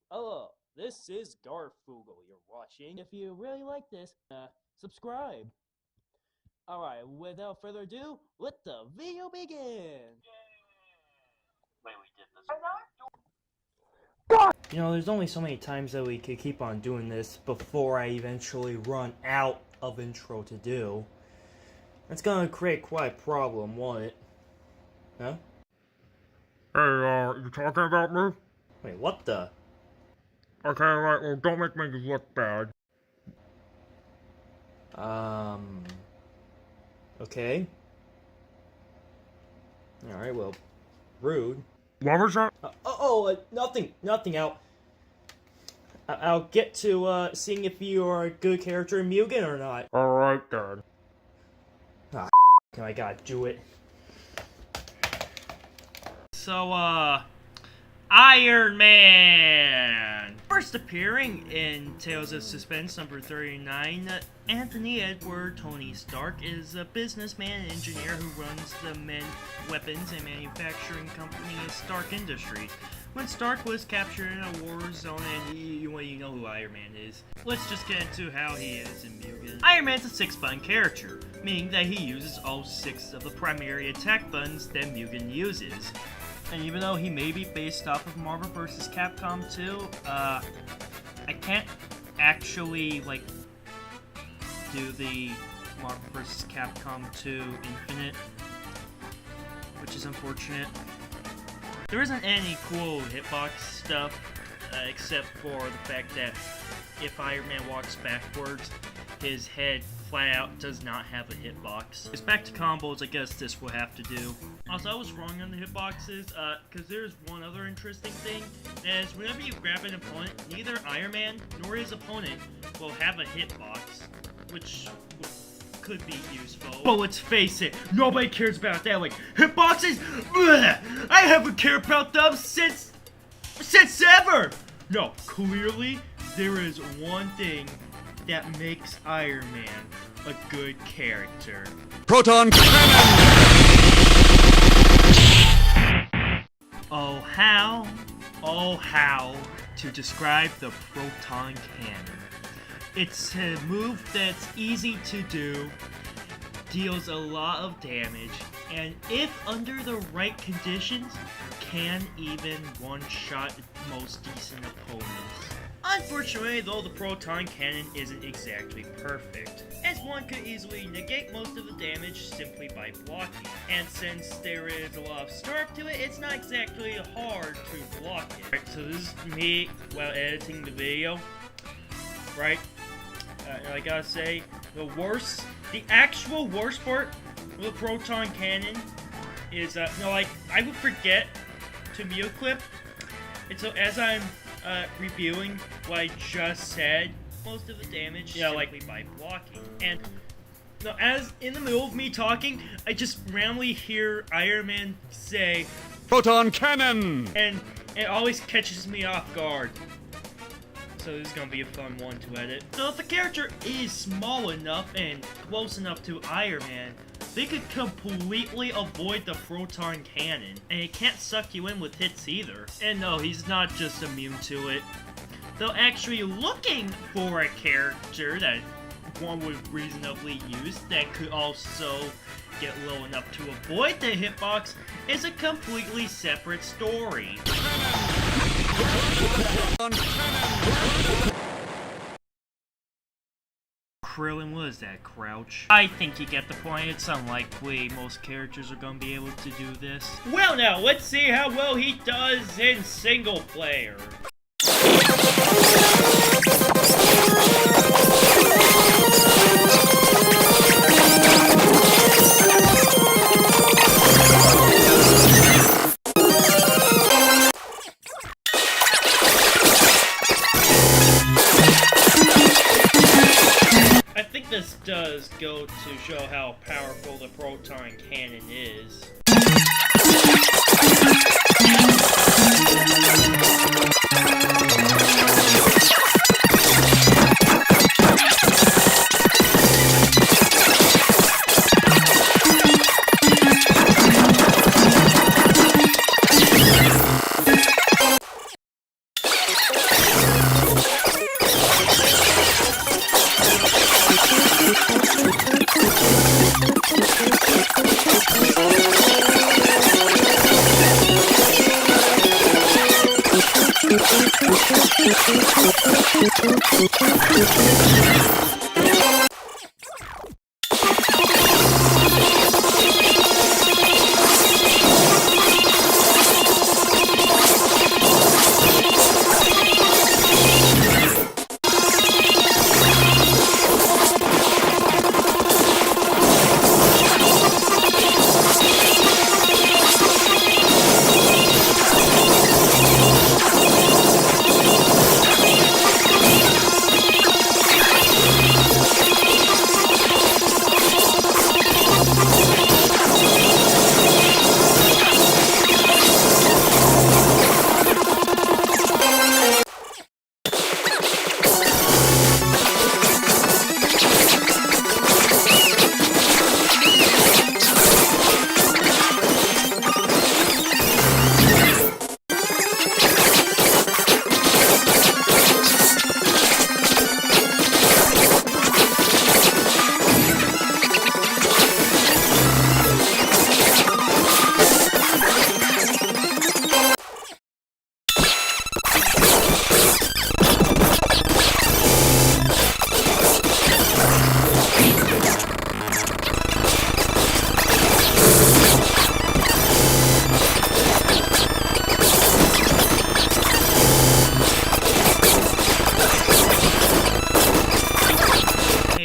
Hello, this is Garfoogle you're watching. If you really like this, subscribe. Alright, without further ado, let the video begin! Wait, we did this. You know, there's only so many times that we could keep on doing this before I eventually run out of intro to do. That's gonna create quite a problem, won't it? Huh? Hey, you talking about me? Wait, what the? Okay, right, well, don't make me look bad. Okay. Alright, well, rude. What was that? Nothing out. I'll get to, seeing if you are a good character in M.U.G.E.N or not. Alright, then. Ah, I gotta do it. So, Iron Man! First appearing in Tales of Suspense number 39, Anthony Edward Tony Stark is a businessman and engineer who runs the weapons and manufacturing company Stark Industries. When Stark was captured in a war zone, and you know who Iron Man is. Let's just get into how he is in M.U.G.E.N. Iron Man's a 6-button character, meaning that he uses all 6 of the primary attack buttons that M.U.G.E.N uses. And even though he may be based off of Marvel vs. Capcom 2, I can't actually, do the Marvel vs. Capcom 2 Infinite, which is unfortunate. There isn't any cool hitbox stuff, except for the fact that if Iron Man walks backwards, his head flat out does not have a hitbox. It's back to combos, I guess this will have to do. Also, I was wrong on the hitboxes, because there's one other interesting thing, is whenever you grab an opponent, neither Iron Man nor his opponent will have a hitbox, which could be useful. But let's face it, nobody cares about that, hitboxes? Blech! I haven't cared about them since ever! No, clearly, there is one thing that makes Iron Man a good character. Proton Cannon! Oh how to describe the Proton Cannon. It's a move that's easy to do, deals a lot of damage, and if under the right conditions, can even one-shot most decent opponents. Unfortunately, though, the Proton Cannon isn't exactly perfect, as one could easily negate most of the damage simply by blocking. And since there is a lot of stirrup to it, it's not exactly hard to block it. Right, so this is me while editing the video, right? I gotta say, the actual worst part of the Proton Cannon is, I would forget to mute clip, and so as I'm reviewing what I just said, most of the damage simply by blocking. And as in the middle of me talking, I just randomly hear Iron Man say, Proton Cannon! and it always catches me off guard. So this is gonna be a fun one to edit. So if a character is small enough and close enough to Iron Man, they could completely avoid the Proton Cannon, and it can't suck you in with hits either. And no, he's not just immune to it. Though actually looking for a character that one would reasonably use that could also get low enough to avoid the hitbox is a completely separate story. Krillin, what is that, Crouch? I think you get the point. It's unlikely most characters are gonna be able to do this. Well now, let's see how well he does in single player. I think this does go to show how powerful the Proton Cannon is.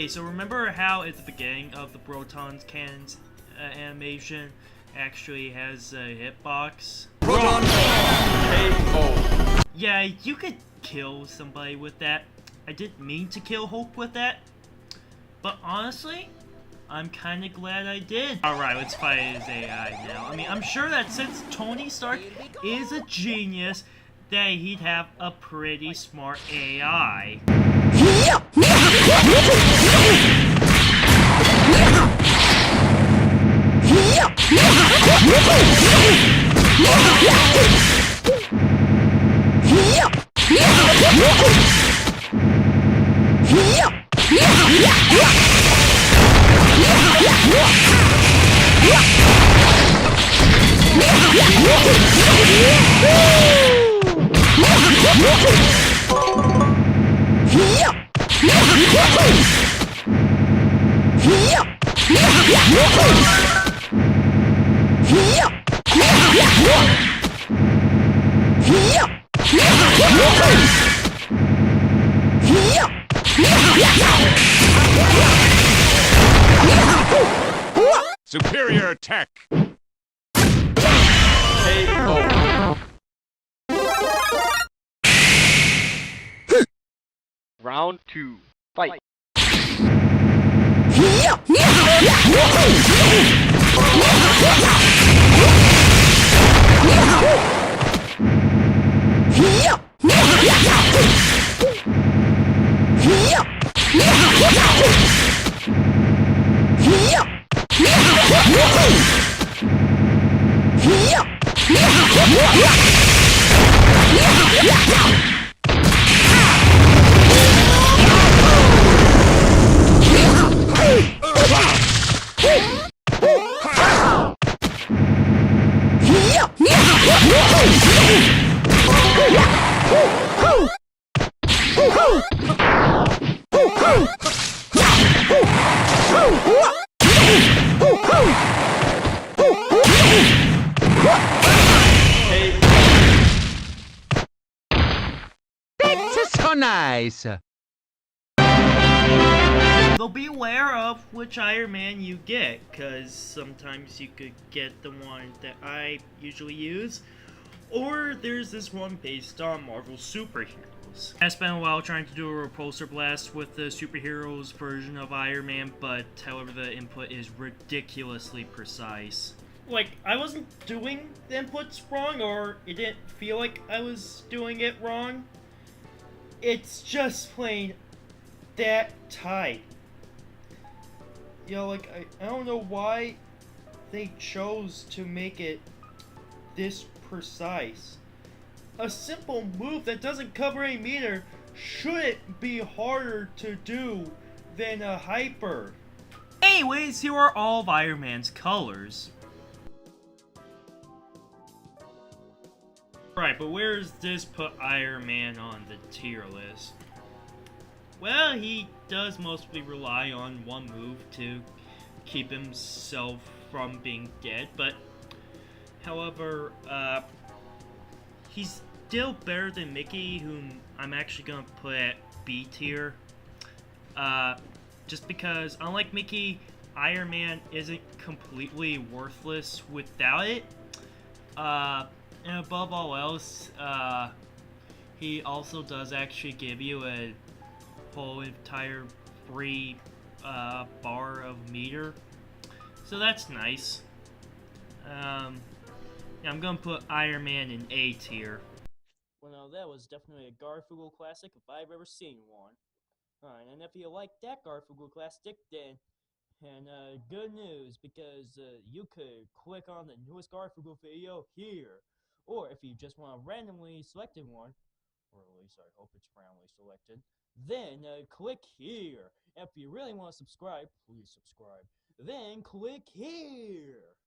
So remember how at the beginning of the Proton's Cannons animation actually has a hitbox? Proton KO. Yeah, you could kill somebody with that. I didn't mean to kill Hope with that, but honestly, I'm kinda glad I did. Alright, let's fight his AI now. I mean, I'm sure that since Tony Stark is a genius, that he'd have a pretty smart AI. Superior tech. KO. Round 2. Fight. So nice. Though be aware of which Iron Man you get, because sometimes you could get the one that I usually use, or there's this one based on Marvel superheroes. I spent a while trying to do a repulsor blast with the superheroes version of Iron Man, but however the input is ridiculously precise. Like, I wasn't doing the inputs wrong, or it didn't feel like I was doing it wrong. It's just plain that tight. You know, like, I don't know why they chose to make it this precise. A simple move that doesn't cover any meter shouldn't be harder to do than a hyper. Anyways, here are all of Iron Man's colors. Right, but where's this put Iron Man on the tier list? Well, he does mostly rely on one move to keep himself from being dead, but however, he's still better than Mickey, whom I'm actually gonna put at B tier. Just because, unlike Mickey, Iron Man isn't completely worthless without it. And above all else, he also does actually give you a whole entire free bar of meter. So that's nice. Yeah, I'm gonna put Iron Man in A tier. Well, no, that was definitely a Garfunkel classic if I've ever seen one. Alright, and if you like that Garfunkel classic, then good news, because you could click on the newest Garfunkel video here. Or if you just want a randomly selected one, or at least I hope it's randomly selected, then click here. If you really want to subscribe, please subscribe. Then click here.